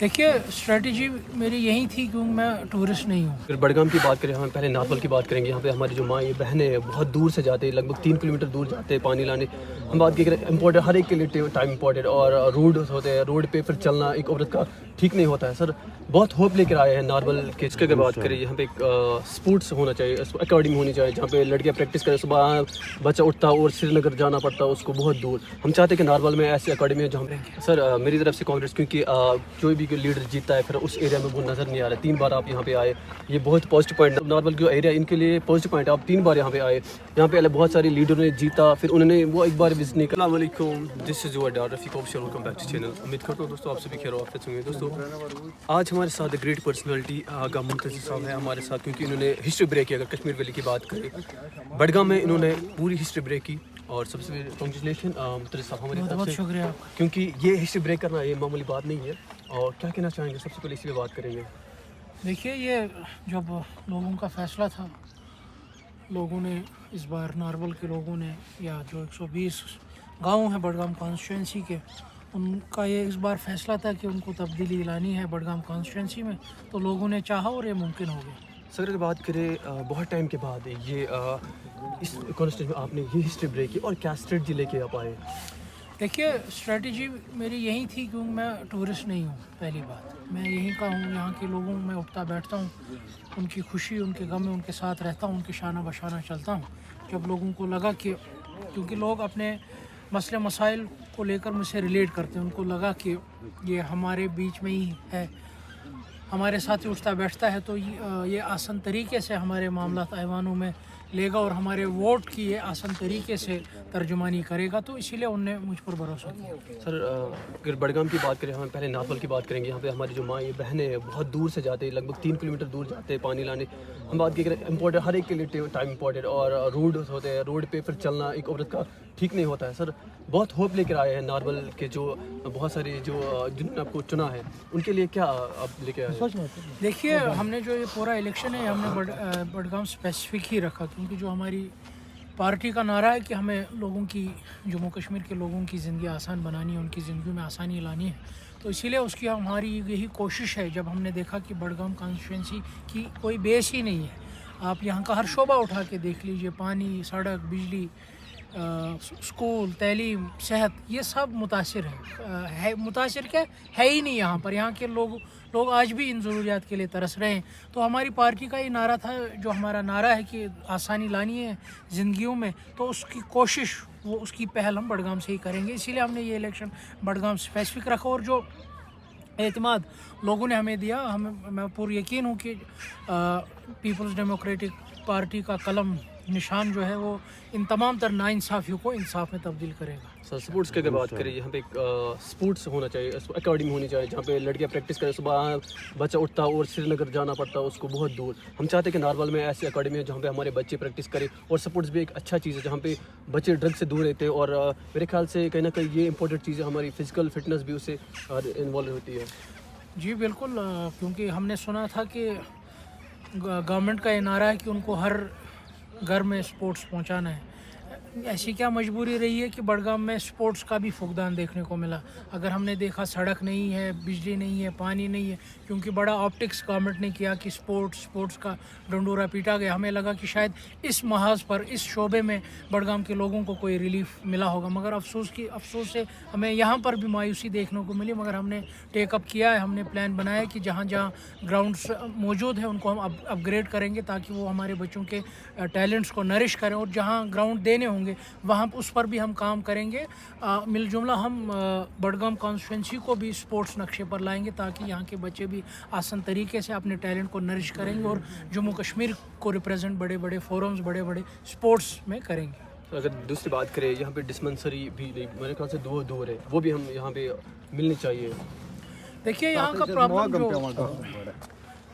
دیکھیے اسٹریٹجی میری یہی تھی کیونکہ میں ٹورسٹ نہیں ہوں. پھر بڑگام کی بات کریں، ہم پہلے نارول کی بات کریں گے. یہاں پہ ہماری جو مائیں بہنیں ہیں بہت دور سے جاتے ہیں، لگ بھگ 3 کلومیٹر دور جاتے ہیں پانی لانے. ہم بات کریں امپورٹنٹ، ہر ایک کے لیے ٹائم امپورٹنٹ، اور روڈ ہوتے ہیں، روڈ پہ پھر چلنا ایک عورت کا ٹھیک نہیں ہوتا ہے. سر بہت ہوپ لے کر آئے ہیں نارول کے. اس کی بات کریں، یہاں پہ ایک اسپورٹس ہونا چاہیے، اکیڈمی ہونی چاہیے جہاں پہ لڑکیاں پریکٹس کریں. صبح بچہ اٹھتا اور سری نگر جانا پڑتا اس کو بہت دور. ہم چاہتے ہیں کہ نارول میں ایسی اکیڈمی ہے جہاں سر میری طرف سے کانگریس، کیونکہ کوئی بھی لیڈر جیتتا ہے پھر اس ایریا میں وہ نظر نہیں آ رہا. 3 بار آپ یہاں پہ آئے، یہ بہت پازیٹیو پوائنٹ. نارول جو ایریا ان کے لیے پازیٹیو پوائنٹ ہے. آپ 3 بار یہاں پہ آئے، یہاں پہ بہت سارے لیڈروں نے جیتا، پھر انہوں نے وہ ایک بار وزٹ نہیں کیا. السلام علیکم، this is your Dar Rafiq official, welcome back to channel. امید کرتا ہوں دوستوں آپ سبھی خیر و عافیت ہوں گے. دوستوں آج ہمارے ساتھ گریٹ پرسنالٹی آغا منتظر صاحب ہے ہمارے ساتھ، کیونکہ انہوں نے ہسٹری بریک کی. اگر کشمیر ویلی کی بات کریں، بڈگام میں انہوں نے پوری ہسٹری بریک کی، اور سب سے کنگریچولیشن منتظر صاحب ہماری طرف بہت سے، شکریہ. کیونکہ یہ ہسٹری بریک کرنا یہ معمولی بات نہیں ہے. اور کیا کہنا چاہیں گے؟ سب سے پہلے اسی پہ بات کریں گے. دیکھیے یہ جب لوگوں کا فیصلہ تھا، لوگوں نے اس بار نارول کے لوگوں نے، یا جو 120 گاؤں ہیں بڈگام کانسٹیچوئنسی کے، ان کا یہ اس بار فیصلہ تھا کہ ان کو تبدیلی لانی ہے بڈگام کانسٹیچوئنسی میں. تو لوگوں نے چاہا اور یہ ممکن ہو گیا. سر اگر بات کریں بہت ٹائم کے بعد یہ اس کانسٹیچوئنسی میں آپ نے یہ ہسٹری بریک کی، اور کیا اسٹریٹجی لے کے آپ آئے؟ دیکھیے اسٹریٹجی میری یہی تھی کیونکہ میں ٹورسٹ نہیں ہوں. پہلی بات میں یہیں کا ہوں، یہاں کے لوگوں میں اٹھتا بیٹھتا ہوں، ان کی خوشی ان کے غم میں ان کے ساتھ رہتا ہوں، ان کے شانہ بشانہ چلتا ہوں. جب لوگوں کو لگا کہ، کیونکہ لوگ اپنے مسئلے مسائل کو لے کر مجھ سے ریلیٹ کرتے ہیں، ان کو لگا کہ یہ ہمارے بیچ میں ہی ہے، ہمارے ساتھ ہی اٹھتا بیٹھتا ہے، تو یہ آسان طریقے سے ہمارے معاملات ایوانوں میں لے گا اور ہمارے ووٹ کی یہ آسان طریقے سے ترجمانی کرے گا. تو اسی لیے انہوں نے مجھ پر بھروسہ کیا. سر اگر بڈگام کی بات کریں، ہم پہلے نارول کی بات کریں گے. یہاں پہ ہماری جو مائیں بہنیں ہیں بہت دور سے جاتے ہیں، لگ بھگ 3 کلومیٹر دور جاتے ہیں پانی لانے. ہم بات کریں امپورٹنٹ، ہر ایک کے لیے ٹائم امپورٹنٹ، اور روڈ ہوتے ہیں، روڈ پہ پھر چلنا ایک عورت کا ٹھیک نہیں ہوتا ہے. سر بہت ہوپ لے کر آئے ہیں نارول کے، جو بہت سارے جو جنہوں نے آپ کو چنا ہے ان کے لیے کیا آپ لے کے آئے؟ دیکھیے ہم نے جو یہ پورا الیکشن ہے، ہم نے بڈگام اسپیسیفک ہی رکھا، کیونکہ جو ہماری پارٹی کا نعرہ ہے کہ ہمیں لوگوں کی، جموں کشمیر کے لوگوں کی زندگی آسان بنانی ہے، ان کی زندگی میں آسانی لانی ہے. تو اسی لیے اس کی ہماری یہی کوشش ہے. جب ہم نے دیکھا کہ بڈگام کانسٹیچوئنسی کی کوئی بیس ہی نہیں ہے، آپ یہاں کا ہر شعبہ اٹھا کے دیکھ لیجئے، پانی، سڑک، بجلی، اسکول، تعلیم، صحت، یہ سب متاثر ہے. متاثر کیا ہے ہی نہیں یہاں پر. یہاں کے لوگ آج بھی ان ضروریات کے لیے ترس رہے ہیں. تو ہماری پارٹی کا یہ نعرہ تھا، جو ہمارا نعرہ ہے کہ آسانی لانی ہے زندگیوں میں، تو اس کی کوشش، وہ اس کی پہل ہم بڈگام سے ہی کریں گے. اسی لیے ہم نے یہ الیکشن بڈگام اسپیسیفک رکھا. اور جو اعتماد لوگوں نے ہمیں دیا، میں پورا یقین ہوں کہ پیپلز ڈیموکریٹک پارٹی کا قلم نشان جو ہے وہ ان تمام تر ناانصافیوں کو انصاف میں تبدیل کرے گا. سر سپورٹس کی اگر بات کریں، یہاں پہ ایک اسپورٹس ہونا چاہیے، اکیڈمی ہونی چاہیے جہاں پہ لڑکیاں پریکٹس کریں. صبح بچہ اٹھتا اور سری نگر جانا پڑتا اس کو بہت دور. ہم چاہتے ہیں کہ نارول میں ایسی اکیڈمی ہے جہاں پہ ہمارے بچے پریکٹس کریں. اور سپورٹس بھی ایک اچھا چیز ہے جہاں پہ بچے ڈرگ سے دور رہتے ہیں، اور میرے خیال سے کہیں نہ کہیں یہ امپورٹنٹ چیز ہے، ہماری فزیکل فٹنس بھی اس سے انوالو ہوتی ہے. جی بالکل، کیونکہ ہم نے سنا تھا کہ گورنمنٹ کا یہ نعرہ ہے کہ ان کو ہر گھر میں سپورٹس پہنچانا ہے. ایسی کیا مجبوری رہی ہے کہ بڈگام میں سپورٹس کا بھی فقدان دیکھنے کو ملا. اگر ہم نے دیکھا سڑک نہیں ہے، بجلی نہیں ہے، پانی نہیں ہے، کیونکہ بڑا آپٹکس گورنمنٹ نے کیا کہ سپورٹس کا ڈنڈورا پیٹا گیا. ہمیں لگا کہ شاید اس محاذ پر، اس شعبے میں بڈگام کے لوگوں کو کوئی ریلیف ملا ہوگا، مگر افسوس سے ہمیں یہاں پر بھی مایوسی دیکھنے کو ملی. مگر ہم نے ٹیک اپ کیا ہے، ہم نے پلان بنایا ہے کہ جہاں گراؤنڈس موجود ہیں ان کو ہم اپ گریڈ کریں گے، تاکہ وہ ہمارے بچوں کے ٹیلنٹس کو نرش کریں. اور جہاں گراؤنڈ دینے ہوں گے وہاں اس پر بھی ہم کام کریں گے. مل جملہ ہم بڈگام کانسٹیچوئنسی کو بھی سپورٹس نقشے پر لائیں گے، تاکہ یہاں کے بچے بھی آسان طریقے سے اپنے ٹیلنٹ کو نرش کریں گے اور جموں کشمیر کو ریپرزینٹ بڑے بڑے فورمز، بڑے بڑے سپورٹس میں کریں گے. اگر دوسری بات کریں، یہاں پہ ڈسپنسری بھی میرے خیال سے دور ہے، وہ بھی ہم یہاں پہ ملنی چاہیے. دیکھیے یہاں کا پرابلم